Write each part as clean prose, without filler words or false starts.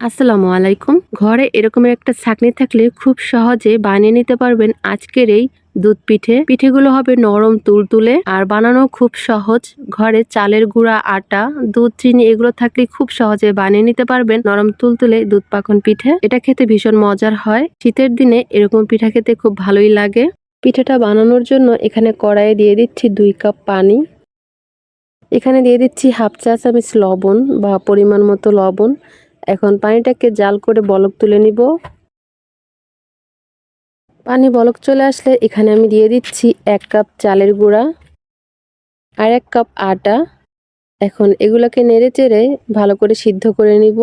আসসালামু আলাইকুম। ঘরে এরকমের একটা ছাঁকনি থাকলে খুব সহজে বানিয়ে নিতে পারবেন আজকের এই দুধ পিঠে। পিঠেগুলো হবে নরম তুলতুলে আর বানানো খুব সহজ। ঘরে চালের গুঁড়া, আটা, দুধ, চিনি এগুলো থাকলে খুব সহজে বানিয়ে নিতে পারবেন নরম তুলতুলে দুধ পাকন পিঠে। এটা খেতে ভীষণ মজার হয়। শীতের দিনে এরকম পিঠা খেতে খুব ভালোই লাগে। পিঠাটা বানানোর জন্য এখানে কড়াইয়ে দিয়ে দিচ্ছি 2 কাপ পানি। এখানে দিয়ে দিচ্ছি হাফ চা চামচ লবণ বা পরিমাণ মতো লবণ। এখন পানিটাকে জাল করে বলক তুলে নিব। পানি বলক চলে আসলে এখানে আমি দিয়ে দিচ্ছি 1 কাপ চালের গুঁড়া আর 1 কাপ আটা। এখন এগুলোকে নেড়েচেড়ে ভালো করে সিদ্ধ করে নিব।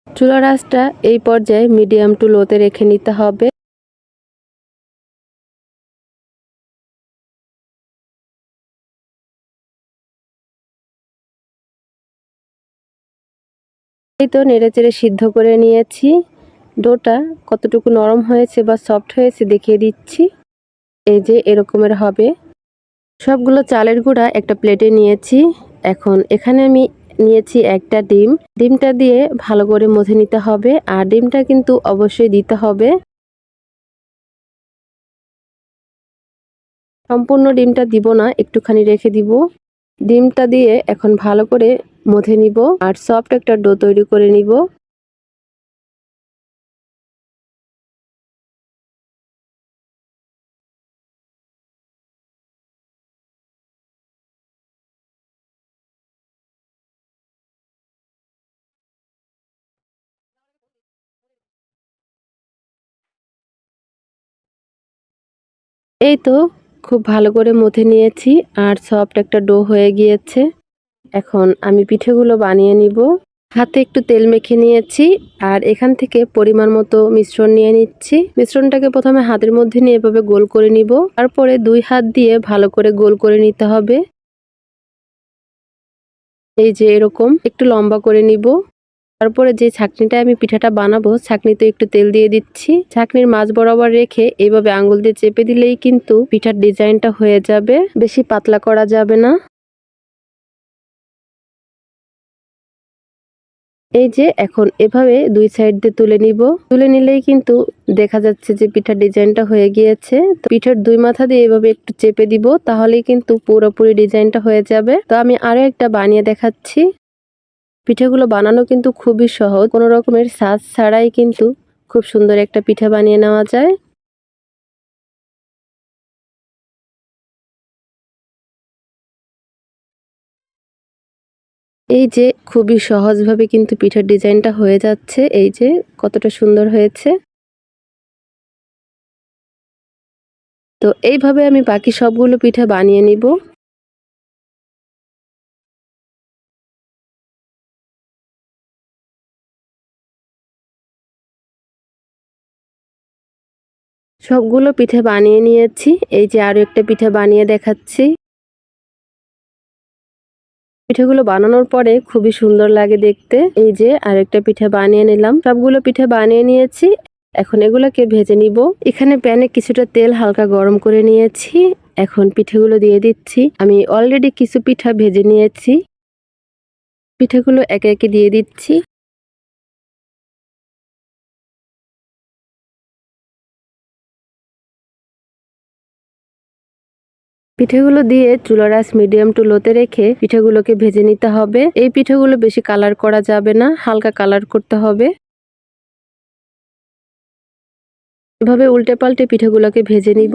চুলার আঁচটা এই পর্যায়ে মিডিয়াম টু লোতে রেখে নিতে হবে। এই তো নেড়েচেড়ে সিদ্ধ করে নিয়েছি। ডোটা কতটুকু নরম হয়েছে বা সফট হয়েছে দেখিয়ে দিচ্ছি। এই যে এরকমের হবে। সবগুলো চালের গুঁড়া একটা প্লেটে নিয়েছি। এখন এখানে আমি নিয়েছি একটা ডিম। ডিমটা দিয়ে ভালো করে মথে নিতে হবে আর ডিমটা কিন্তু অবশ্যই দিতে হবে। সম্পূর্ণ ডিমটা দিব না, একটুখানি রেখে দিব। ডিমটা দিয়ে এখন ভালো করে মথে নিব আর সফট একটা ডো তৈরি করে নিব। এই তো খুব ভালো করে মথে নিয়েছি আর সফট একটা ডো হয়ে গিয়েছে। এখন আমি পিঠেগুলো বানিয়ে নিব। হাতে একটু তেল মেখে নিয়েছি আর এখান থেকে পরিমাণ মতো মিশ্রণ নিয়ে নিচ্ছি। মিশ্রণটাকে প্রথমে হাতের মধ্যে নিয়ে এভাবে গোল করে নিব। তারপরে 2 হাত দিয়ে ভালো করে গোল করে নিতে হবে। এই যে এরকম একটু লম্বা করে নিব। তারপরে যে ছাঁকনিটায় আমি পিঠাটা বানাবো, ছাঁকনিতে একটু তেল দিয়ে দিচ্ছি। ছাঁকনির মাঝ বরাবর রেখে এইভাবে আঙ্গুল দিয়ে চেপে দিলেই কিন্তু পিঠার ডিজাইনটা হয়ে যাবে। বেশি পাতলা করা যাবে না। এই যে এখন এভাবে 2 সাইড দিয়ে তুলে নিব। তুলে নিলেই কিন্তু দেখা যাচ্ছে যে পিঠার ডিজাইনটা হয়ে গিয়েছে। তো পিঠার 2 মাথা দিয়ে এভাবে একটু চেপে দিব, তাহলেই কিন্তু পুরোপুরি ডিজাইনটা হয়ে যাবে। তো আমি আরো একটা বানিয়ে দেখাচ্ছি। পিঠাগুলো বানানো কিন্তু খুবই সহজ। কোনো রকমের সাজ ছাড়াই কিন্তু খুব সুন্দর একটা পিঠা বানিয়ে নেওয়া যায়। এই যে খুবই সহজভাবে কিন্তু পিঠার ডিজাইনটা হয়ে যাচ্ছে। এই যে কতটা সুন্দর হয়েছে। তো এইভাবে আমি বাকি সবগুলো পিঠা বানিয়ে নিব। সবগুলো পিঠে বানিয়ে নিয়েছি। এই যে আরো একটা পিঠা বানিয়ে দেখাচ্ছি। পিঠাগুলো বানানোর পরে খুবই সুন্দর লাগে দেখতে। এই যে আরেকটা পিঠা বানিয়ে নিলাম। সবগুলো পিঠা বানিয়ে নিয়েছি। এখন এগুলোকে ভেজে নিব। এখানে প্যানে কিছুটা তেল হালকা গরম করে নিয়েছি। এখন পিঠেগুলো দিয়ে দিচ্ছি। আমি অলরেডি কিছু পিঠা ভেজে নিয়েছি। পিঠাগুলো একে একে দিয়ে দিচ্ছি। পিঠেগুলো দিয়ে চুলার আঁচ মিডিয়াম টু লোতে রেখে পিঠেগুলোকে ভেজে নিতে হবে। এই পিঠেগুলো বেশি কালার করা যাবে না, হালকা কালার করতে হবে। এভাবে উল্টে পাল্টে পিঠেগুলোকে ভেজে নিব।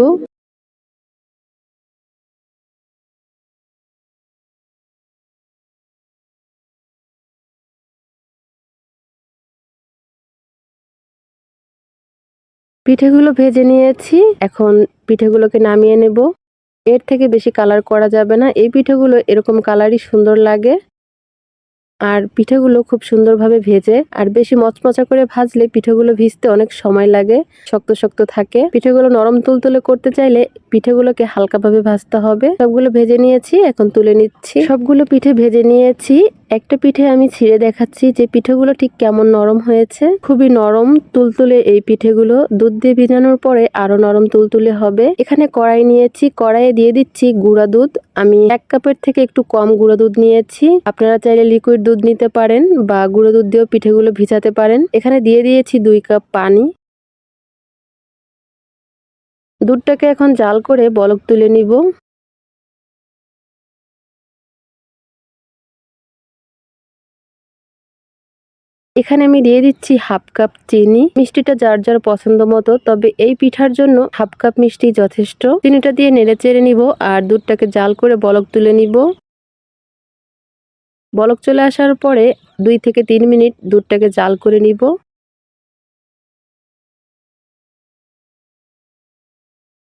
পিঠেগুলো ভেজে নিয়েছি। এখন পিঠেগুলোকে নামিয়ে নেব। এর থেকে বেশি কালার করা যাবে না। এই পিঠেগুলো এরকম কালারই সুন্দর লাগে। আর পিঠেগুলো খুব সুন্দরভাবে ভেজে, আর বেশি মচমচা করে ভাজলে পিঠেগুলো ভিজতে অনেক সময় লাগে, শক্ত শক্ত থাকে। পিঠেগুলো নরম তুলতুলে করতে চাইলে পিঠেগুলোকে হালকাভাবে ভাজতে হবে। সবগুলো ভেজে নিয়েছি, এখন তুলে নিচ্ছি। সবগুলো পিঠে ভেজে নিয়েছি। একটা পিঠে আমি ছিঁড়ে দেখাচ্ছি যে পিঠেগুলো ঠিক কেমন নরম হয়েছে। খুবই নরম তুলতুলে এই পিঠেগুলো, দুধ দিয়ে ভিজানোর পরে আরো নরম তুলতুলে হবে। এখানে কড়াই নিয়েছি, কড়াইয়ে দিয়ে দিচ্ছি গুঁড়া দুধ। আমি 1 কাপের থেকে একটু কম গুঁড়া দুধ নিয়েছি। আপনারা চাইলে লিকুইড দুধ নিতে পারেন বা গুঁড়ো দুধ দিয়েও পিঠেগুলো ভিজাতে পারেন। এখানে দিয়ে দিয়েছি 2 কাপ পানি। দুধটাকে এখন জাল করে বলক তুলে নিব। এখানে আমি দিয়ে দিচ্ছি 1/2 কাপ চিনি। মিষ্টিটা যার যার পছন্দ মতো, তবে এই পিঠার জন্য 1/2 কাপ মিষ্টি যথেষ্ট। চিনিটা দিয়ে নেড়ে চেড়ে নিব আর দুধটাকে জাল করে বলক তুলে নিব। বলক চলে আসার পরে 2 থেকে 3 মিনিট দুধটাকে জাল করে নিব।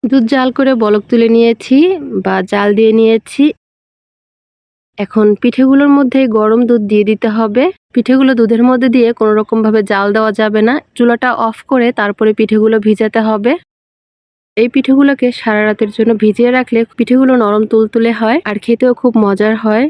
দুধ জাল করে বলক তুলে নিয়েছি বা জাল দিয়ে নিয়েছি। এখন পিঠেগুলোর মধ্যে গরম দুধ দিয়ে দিতে হবে। পিঠেগুলো দুধের মধ্যে দিয়ে কোনো রকম ভাবে জাল দেওয়া যাবে না। চুলাটা অফ করে তারপরে পিঠেগুলো ভিজাতে হবে। এই পিঠেগুলোকে সারা রাতের জন্য ভিজিয়ে রাখলে পিঠেগুলো নরম তুলতুলে হয় আর খেতেও খুব মজার হয়।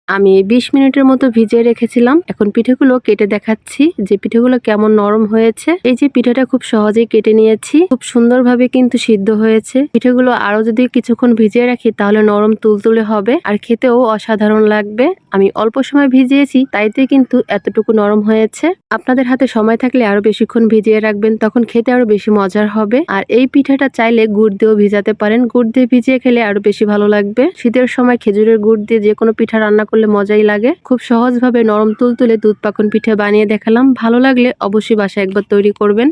আমি 20 মিনিটের মতো ভিজিয়ে রেখেছিলাম। এখন পিঠেগুলো কেটে দেখাচ্ছি যে পিঠেগুলো কেমন নরম হয়েছে। এই যে পিঠাটা খুব সহজেই কেটে নিয়েছি, খুব সুন্দরভাবে কিন্তু সিদ্ধ হয়েছে। পিঠেগুলো আরো যদি কিছুক্ষণ ভিজিয়ে রাখি তাহলে নরম তুলতুলে হবে আর খেতেও অসাধারণ লাগবে। আমি অল্প সময় ভিজিয়েছি, তাইতে কিন্তু এতটুকু নরম হয়েছে। আপনাদের হাতে সময় থাকলে আরো বেশিক্ষণ ভিজিয়ে রাখবেন, তখন খেতে আরো বেশি মজার হবে। আর এই পিঠাটা চাইলে গুড় দিয়েও ভিজাতে পারেন, গুড় দিয়ে ভিজিয়ে খেলে আরো বেশি ভালো লাগবে। শীতের সময় খেজুরের গুড় দিয়ে যে কোনো পিঠা রান্না করলে মজাই লাগে। খুব সহজভাবে নরম তুলতুলে দুধ পাকন পিঠে বানিয়ে দেখালাম। ভালো লাগলে অবশ্যই বাসায় একবার তৈরি করবেন।